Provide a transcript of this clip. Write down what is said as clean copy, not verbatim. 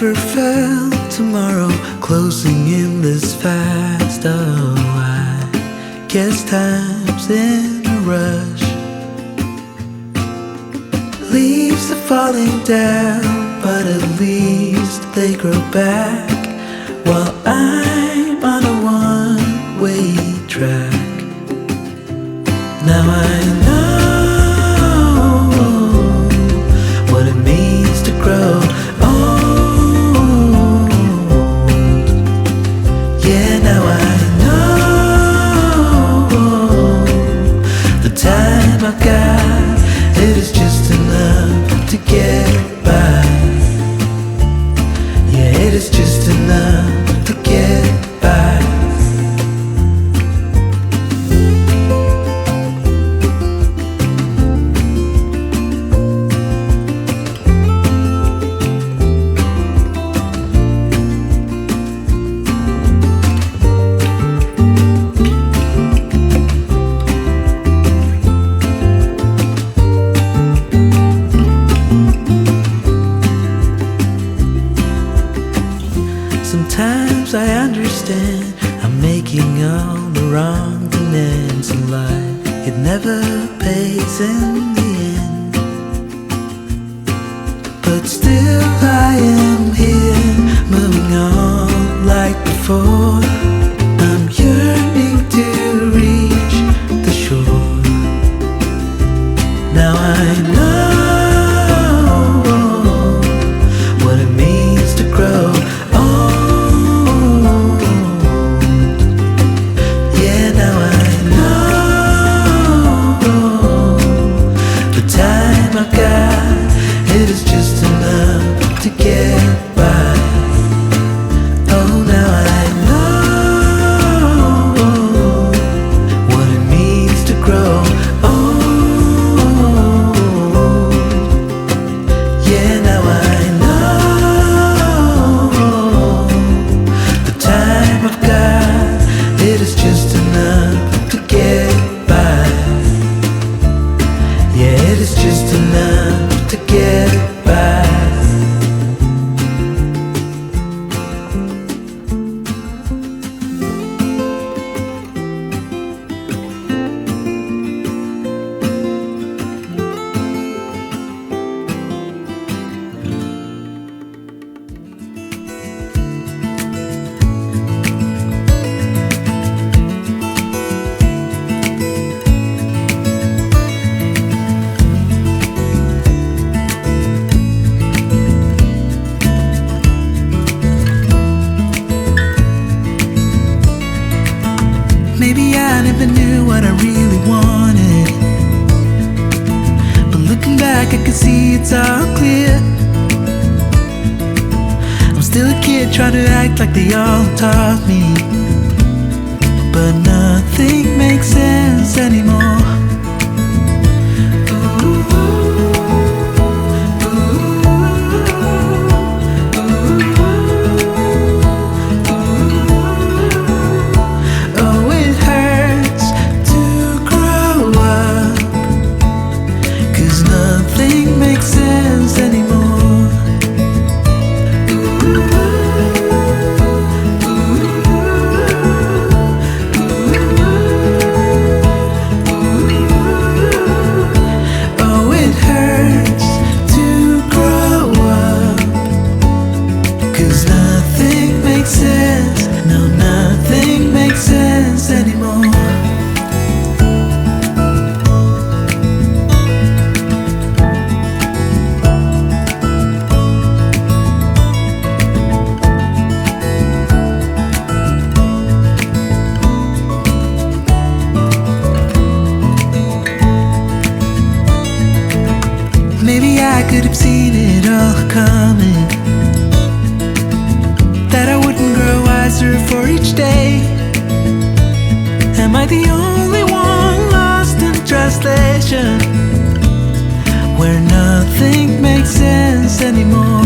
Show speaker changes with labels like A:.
A: never felt tomorrow closing in this fast. Oh, I guess time's in a rush. Leaves are falling down, but at least they grow back, while I'm on a one-way track. Now I know what it means to grow old. Yeah, now I know the time I've got, it is just enough to get by. Yeah, it is just enough to get by. Sometimes I understand I'm making all the wrong demands in life. It never pays in the end, but still I am here, moving on like before. I'm yearning to reach the shore. Now I know what it means to grow. It is just enough to get by. Oh, now I know what it means to grow old. Yeah, now I know the time I've got, it is just enough to get by. Yeah, it is just enough to get by. Maybe I never knew what I really wanted, but looking back I can see it's all clear. I'm still a kid trying to act like they all taught me, but nothing makes sense anymore. Maybe I could have seen it all coming, that I wouldn't grow wiser for each day. Am I the only one lost in translation, where nothing makes sense anymore?